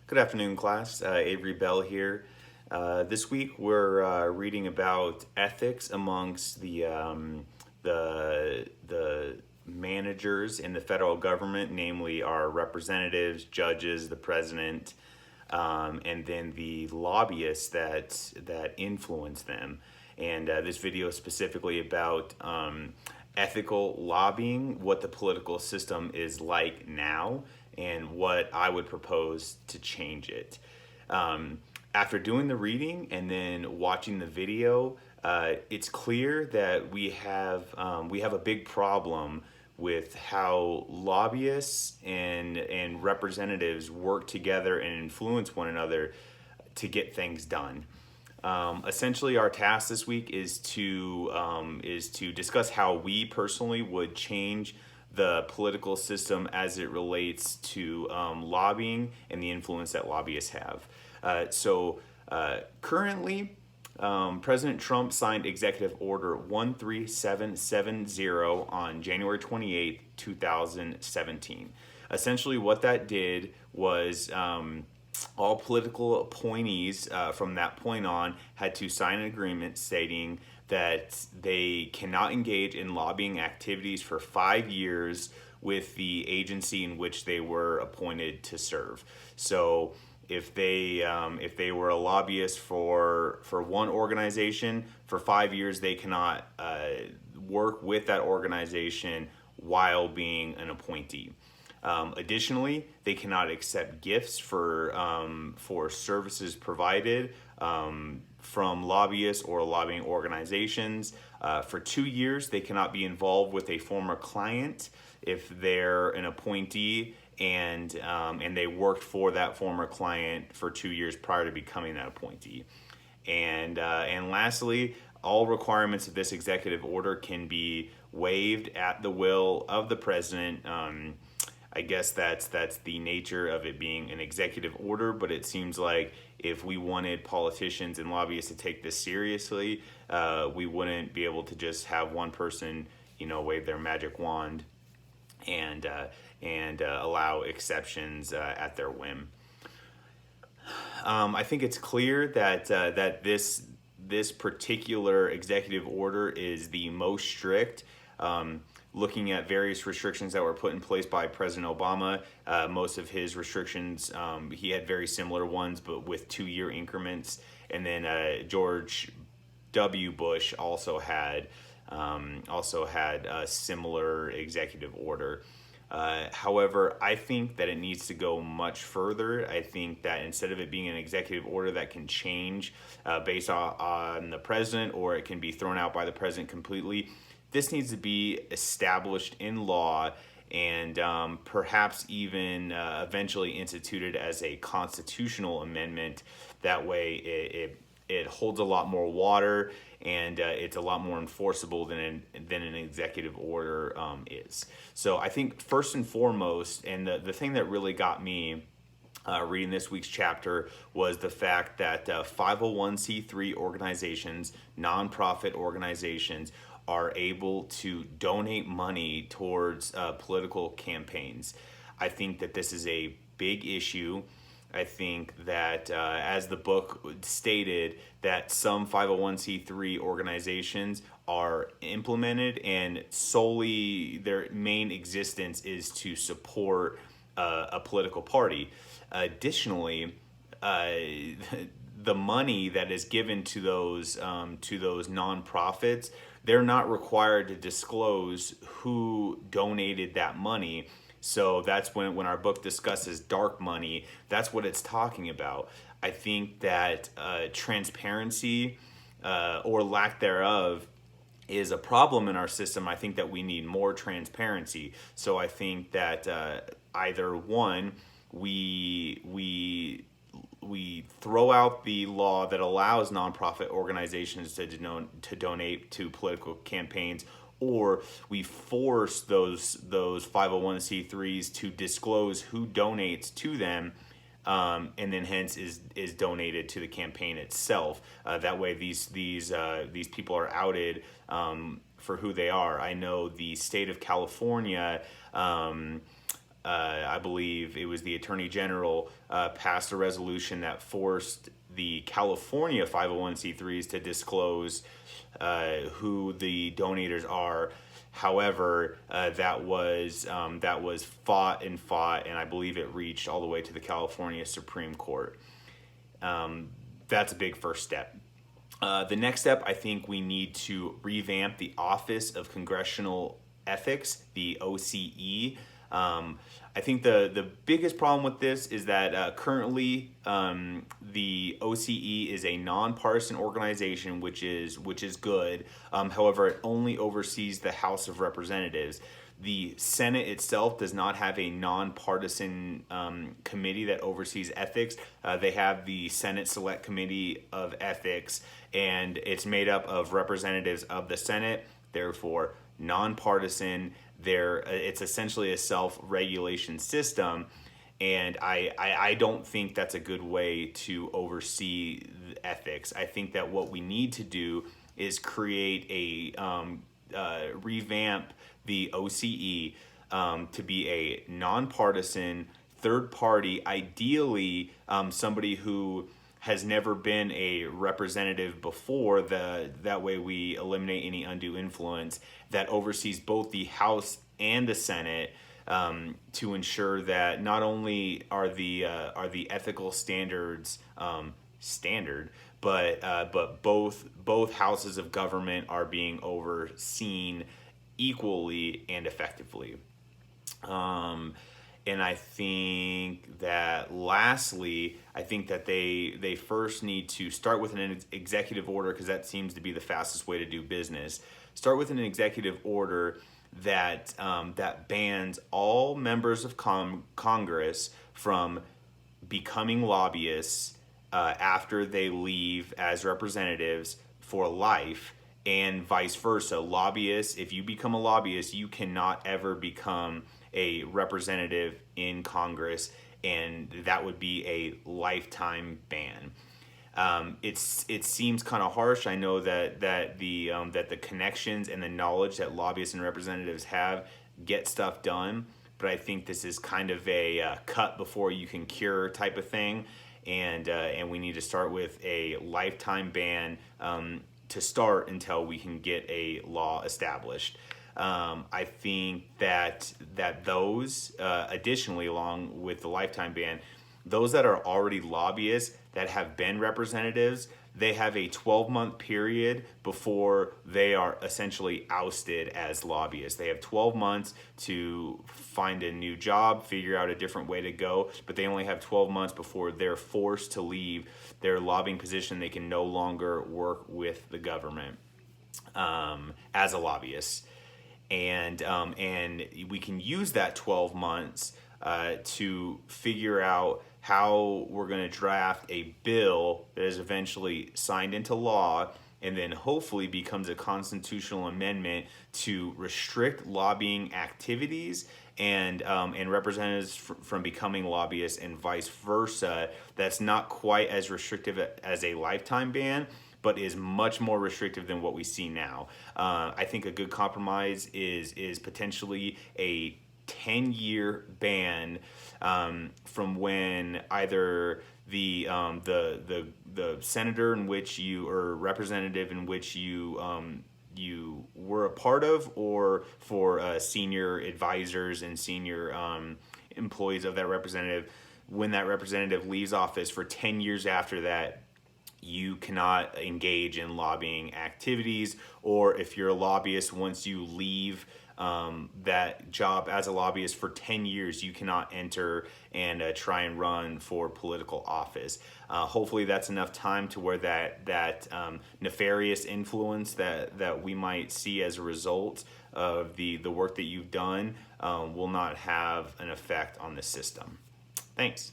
Good afternoon, class. Avery Bell here. This week we're reading about ethics amongst the managers in the federal government, namely our representatives, judges, the president, and then the lobbyists that influence them. And this video is specifically about ethical lobbying, what the political system is like now, and what I would propose to change it. Um, After doing the reading and then watching the video, it's clear that we have a big problem with how lobbyists and representatives work together and influence one another to get things done. Essentially, our task this week is to discuss how we personally would change the political system as it relates to lobbying and the influence that lobbyists have. Currently, President Trump signed Executive Order 13770 on January 28th, 2017. Essentially, what that did was all political appointees from that point on had to sign an agreement stating that they cannot engage in lobbying activities for 5 years with the agency in which they were appointed to serve. So if they were a lobbyist for one organization for 5 years, they cannot work with that organization while being an appointee. Additionally, they cannot accept gifts for services provided from lobbyists or lobbying organizations. For 2 years, they cannot be involved with a former client if they're an appointee and they worked for that former client for 2 years prior to becoming that appointee. And lastly, all requirements of this executive order can be waived at the will of the president. I guess that's the nature of it being an executive order, but it seems like if we wanted politicians and lobbyists to take this seriously, we wouldn't be able to just have one person, wave their magic wand and allow exceptions at their whim. I think it's clear that this particular executive order is the most strict. Looking at various restrictions that were put in place by President Obama, most of his restrictions, he had very similar ones, but with 2-year increments. And then George W. Bush also had a similar executive order. However, I think that it needs to go much further. I think that instead of it being an executive order that can change based on the president, or it can be thrown out by the president completely, this needs to be established in law and perhaps even eventually instituted as a constitutional amendment. That way it holds a lot more water and it's a lot more enforceable than an executive order is. So I think first and foremost, and the thing that really got me reading this week's chapter was the fact that 501c3 organizations, nonprofit organizations, are able to donate money towards political campaigns. I think that this is a big issue. I think that, as the book stated, that some 501c3 organizations are implemented and solely their main existence is to support a political party. Additionally, the money that is given to those nonprofits, they're not required to disclose who donated that money. So that's when our book discusses dark money, that's what it's talking about. I think that transparency or lack thereof is a problem in our system. I think that we need more transparency. So I think that either one, we throw out the law that allows nonprofit organizations to donate to political campaigns, or we force those 501c3s to disclose who donates to them, and then hence is donated to the campaign itself. That way, these people are outed for who they are. I know the state of California I believe it was the Attorney General, passed a resolution that forced the California 501c3s to disclose who the donators are. However, that was fought, and I believe it reached all the way to the California Supreme Court. That's a big first step. The next step, I think we need to revamp the Office of Congressional Ethics, the OCE. I think the biggest problem with this is that currently the OCE is a nonpartisan organization, which is good. However, it only oversees the House of Representatives. The Senate itself does not have a nonpartisan committee that oversees ethics. They have the Senate Select Committee of Ethics, and it's made up of representatives of the Senate, therefore nonpartisan. It's essentially a self-regulation system, and I don't think that's a good way to oversee ethics. I think that what we need to do is create revamp the OCE to be a nonpartisan third party, ideally somebody who has never been a representative before. That way we eliminate any undue influence, that oversees both the House and the Senate, to ensure that not only are the ethical standards standard, but both houses of government are being overseen equally and effectively. And I think that lastly, I think that they first need to start with an executive order, because that seems to be the fastest way to do business. Start with an executive order that bans all members of Congress from becoming lobbyists after they leave as representatives for life, and vice versa. Lobbyists, if you become a lobbyist, you cannot ever become a representative in Congress, and that would be a lifetime ban. It seems kind of harsh. I know that the connections and the knowledge that lobbyists and representatives have get stuff done, but I think this is kind of a cut before you can cure type of thing, and we need to start with a lifetime ban to start until we can get a law established. I think that those, additionally, along with the lifetime ban, those that are already lobbyists that have been representatives, they have a 12-month period before they are essentially ousted as lobbyists. They have 12 months to find a new job, figure out a different way to go, but they only have 12 months before they're forced to leave their lobbying position. They can no longer work with the government as a lobbyist. And we can use that 12 months to figure out how we're going to draft a bill that is eventually signed into law, and then hopefully becomes a constitutional amendment to restrict lobbying activities and representatives from becoming lobbyists, and vice versa. That's not quite as restrictive as a lifetime ban, but is much more restrictive than what we see now. I think a good compromise is potentially a 10-year ban from when either the senator in which you, or representative in which you were a part of, or for senior advisors and senior employees of that representative, when that representative leaves office for 10 years after that, you cannot engage in lobbying activities. Or if you're a lobbyist, once you leave that job as a lobbyist for 10 years, you cannot enter and try and run for political office. Hopefully that's enough time to where that nefarious influence that we might see as a result of the work that you've done will not have an effect on the system. Thanks.